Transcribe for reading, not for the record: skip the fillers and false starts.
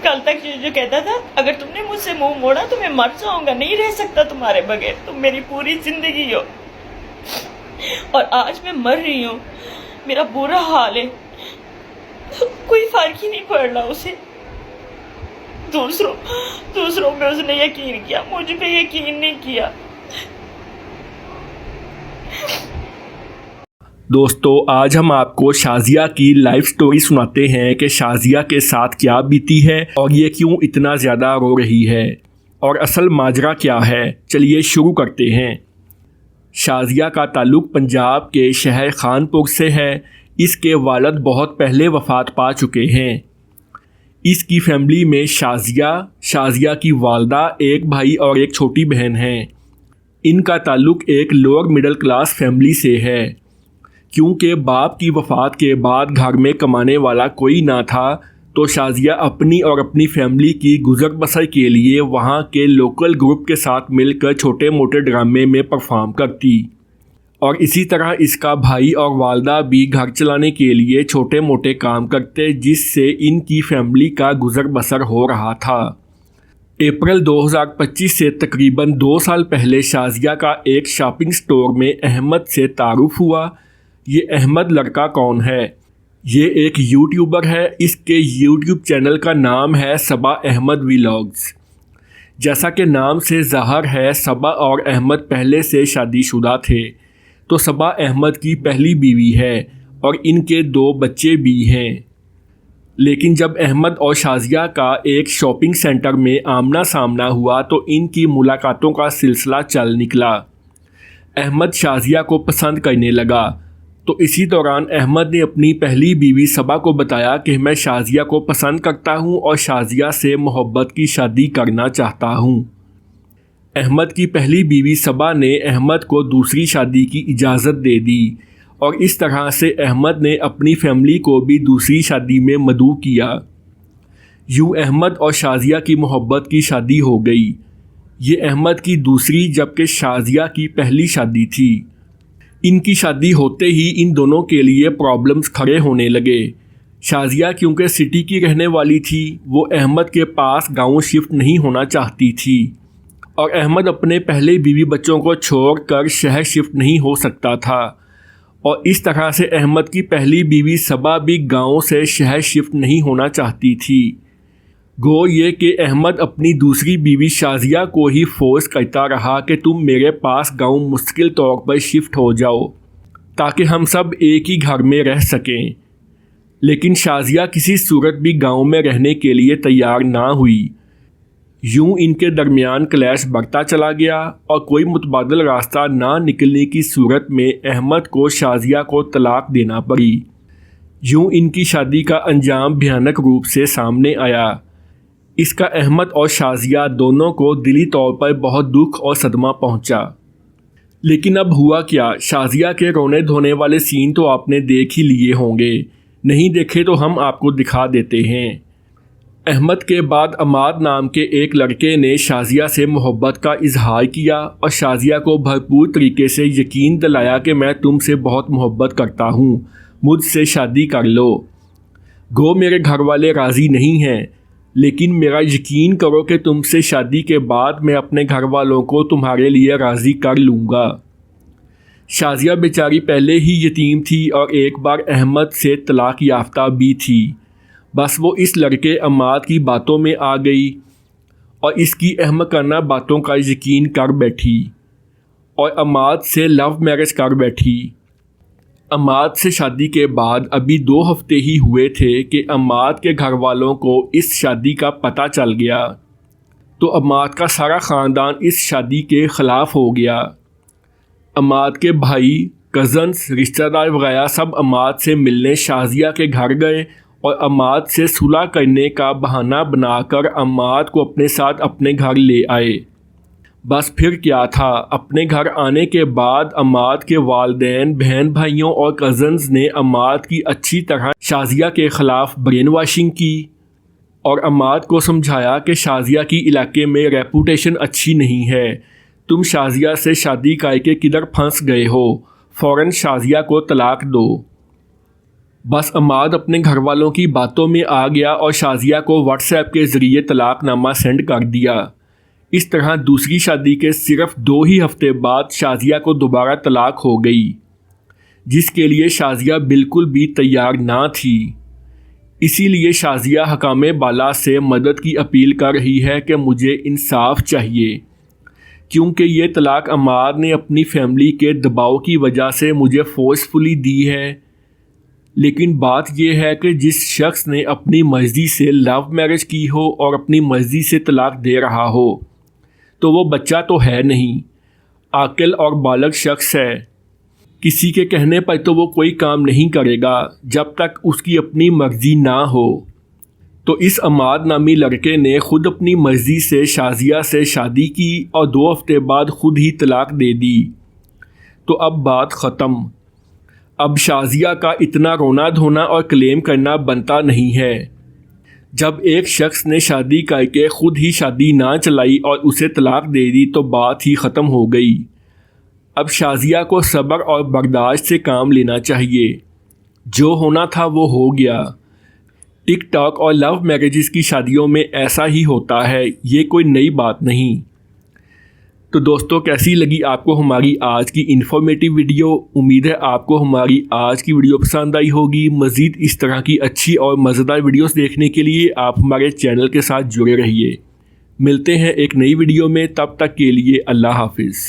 کل تک جو کہتا تھا اگر تم نے مجھ سے منہ موڑا تو میں مر جاؤں گا، نہیں رہ سکتا تمہارے بغیر، تم میری پوری زندگی ہو۔ اور آج میں مر رہی ہوں، میرا برا حال ہے، کوئی فرق ہی نہیں پڑ رہا اسے۔ دوسروں پہ اس نے یقین کیا، مجھ پہ یقین نہیں کیا۔ دوستو، آج ہم آپ کو شازیہ کی لائف سٹوری سناتے ہیں کہ شازیہ کے ساتھ کیا بیتی ہے اور یہ کیوں اتنا زیادہ رو رہی ہے اور اصل ماجرا کیا ہے۔ چلیے شروع کرتے ہیں۔ شازیہ کا تعلق پنجاب کے شہر خانپور سے ہے۔ اس کے والد بہت پہلے وفات پا چکے ہیں۔ اس کی فیملی میں شازیہ کی والدہ، ایک بھائی اور ایک چھوٹی بہن ہیں۔ ان کا تعلق ایک لوور مڈل کلاس فیملی سے ہے۔ کیونکہ باپ کی وفات کے بعد گھر میں کمانے والا کوئی نہ تھا تو شازیہ اپنی اور اپنی فیملی کی گزر بسر کے لیے وہاں کے لوکل گروپ کے ساتھ مل کر چھوٹے موٹے ڈرامے میں پرفارم کرتی، اور اسی طرح اس کا بھائی اور والدہ بھی گھر چلانے کے لیے چھوٹے موٹے کام کرتے، جس سے ان کی فیملی کا گزر بسر ہو رہا تھا۔ اپریل 2025 سے تقریباً 2 سال پہلے شازیہ کا ایک شاپنگ سٹور میں احمد سے تعارف ہوا۔ یہ احمد لڑکا کون ہے؟ یہ ایک یوٹیوبر ہے۔ اس کے یوٹیوب چینل کا نام ہے صبا احمد ولاگز۔ جیسا کہ نام سے ظاہر ہے، صبا اور احمد پہلے سے شادی شدہ تھے، تو صبا احمد کی پہلی بیوی ہے اور ان کے 2 بچے بھی ہیں۔ لیکن جب احمد اور شازیہ کا ایک شاپنگ سینٹر میں آمنا سامنا ہوا تو ان کی ملاقاتوں کا سلسلہ چل نکلا۔ احمد شازیہ کو پسند کرنے لگا، تو اسی دوران احمد نے اپنی پہلی بیوی صبا کو بتایا کہ میں شازیہ کو پسند کرتا ہوں اور شازیہ سے محبت کی شادی کرنا چاہتا ہوں۔ احمد کی پہلی بیوی صبا نے احمد کو دوسری شادی کی اجازت دے دی، اور اس طرح سے احمد نے اپنی فیملی کو بھی دوسری شادی میں مدعو کیا۔ یوں احمد اور شازیہ کی محبت کی شادی ہو گئی۔ یہ احمد کی دوسری جبکہ شازیہ کی پہلی شادی تھی۔ ان کی شادی ہوتے ہی ان دونوں کے لیے پرابلمز کھڑے ہونے لگے۔ شازیہ کیونکہ سٹی کی رہنے والی تھی، وہ احمد کے پاس گاؤں شفٹ نہیں ہونا چاہتی تھی، اور احمد اپنے پہلے بیوی بچوں کو چھوڑ کر شہر شفٹ نہیں ہو سکتا تھا، اور اس طرح سے احمد کی پہلی بیوی صبا بھی گاؤں سے شہر شفٹ نہیں ہونا چاہتی تھی۔ گو یہ کہ احمد اپنی دوسری بیوی شازیہ کو ہی فورس کرتا رہا کہ تم میرے پاس گاؤں مستقل طور پر شفٹ ہو جاؤ تاکہ ہم سب ایک ہی گھر میں رہ سکیں، لیکن شازیہ کسی صورت بھی گاؤں میں رہنے کے لیے تیار نہ ہوئی۔ یوں ان کے درمیان کلیش بڑھتا چلا گیا، اور کوئی متبادل راستہ نہ نکلنے کی صورت میں احمد کو شازیہ کو طلاق دینا پڑی۔ یوں ان کی شادی کا انجام بھیانک روپ سے سامنے آیا۔ اس کا احمد اور شازیہ دونوں کو دلی طور پر بہت دکھ اور صدمہ پہنچا۔ لیکن اب ہوا کیا؟ شازیہ کے رونے دھونے والے سین تو آپ نے دیکھ ہی لیے ہوں گے، نہیں دیکھے تو ہم آپ کو دکھا دیتے ہیں۔ احمد کے بعد عماد نام کے ایک لڑکے نے شازیہ سے محبت کا اظہار کیا اور شازیہ کو بھرپور طریقے سے یقین دلایا کہ میں تم سے بہت محبت کرتا ہوں، مجھ سے شادی کر لو۔ گو میرے گھر والے راضی نہیں ہیں، لیکن میرا یقین کرو کہ تم سے شادی کے بعد میں اپنے گھر والوں کو تمہارے لیے راضی کر لوں گا۔ شازیہ بیچاری پہلے ہی یتیم تھی اور ایک بار احمد سے طلاق یافتہ بھی تھی، بس وہ اس لڑکے عماد کی باتوں میں آ گئی اور اس کی احمقانہ باتوں کا یقین کر بیٹھی اور عماد سے لو میرج کر بیٹھی۔ عماد سے شادی کے بعد ابھی 2 ہفتے ہی ہوئے تھے کہ عماد کے گھر والوں کو اس شادی کا پتہ چل گیا، تو عماد کا سارا خاندان اس شادی کے خلاف ہو گیا۔ عماد کے بھائی، کزنز، رشتہ دار وغیرہ سب عماد سے ملنے شازیہ کے گھر گئے اور عماد سے صلح کرنے کا بہانہ بنا کر عماد کو اپنے ساتھ اپنے گھر لے آئے۔ بس پھر کیا تھا، اپنے گھر آنے کے بعد عماد کے والدین، بہن بھائیوں اور کزنز نے عماد کی اچھی طرح شازیہ کے خلاف برین واشنگ کی اور عماد کو سمجھایا کہ شازیہ کی علاقے میں ریپوٹیشن اچھی نہیں ہے، تم شازیہ سے شادی کر کے کدھر پھنس گئے ہو، فوراً شازیہ کو طلاق دو۔ بس عماد اپنے گھر والوں کی باتوں میں آ گیا اور شازیہ کو واٹس ایپ کے ذریعے طلاق نامہ سینڈ کر دیا۔ اس طرح دوسری شادی کے صرف 2 ہی ہفتے بعد شازیہ کو دوبارہ طلاق ہو گئی، جس کے لیے شازیہ بالکل بھی تیار نہ تھی۔ اسی لیے شازیہ حکام بالا سے مدد کی اپیل کر رہی ہے کہ مجھے انصاف چاہیے، کیونکہ یہ طلاق عماد نے اپنی فیملی کے دباؤ کی وجہ سے مجھے فورسفلی دی ہے۔ لیکن بات یہ ہے کہ جس شخص نے اپنی مرضی سے لو میرج کی ہو اور اپنی مرضی سے طلاق دے رہا ہو تو وہ بچہ تو ہے نہیں، عاقل اور بالغ شخص ہے۔ کسی کے کہنے پر تو وہ کوئی کام نہیں کرے گا جب تک اس کی اپنی مرضی نہ ہو۔ تو اس عماد نامی لڑکے نے خود اپنی مرضی سے شازیہ سے شادی کی اور 2 ہفتے بعد خود ہی طلاق دے دی۔ تو اب بات ختم۔ اب شازیہ کا اتنا رونا دھونا اور کلیم کرنا بنتا نہیں ہے۔ جب ایک شخص نے شادی کر کے خود ہی شادی نہ چلائی اور اسے طلاق دے دی تو بات ہی ختم ہو گئی۔ اب شازیہ کو صبر اور برداشت سے کام لینا چاہیے۔ جو ہونا تھا وہ ہو گیا۔ ٹک ٹاک اور لو میرجز کی شادیوں میں ایسا ہی ہوتا ہے، یہ کوئی نئی بات نہیں۔ تو دوستو، کیسی لگی آپ کو ہماری آج کی انفارمیٹیو ویڈیو؟ امید ہے آپ کو ہماری آج کی ویڈیو پسند آئی ہوگی۔ مزید اس طرح کی اچھی اور مزیدار ویڈیوز دیکھنے کے لیے آپ ہمارے چینل کے ساتھ جڑے رہیے۔ ملتے ہیں ایک نئی ویڈیو میں، تب تک کے لیے اللہ حافظ۔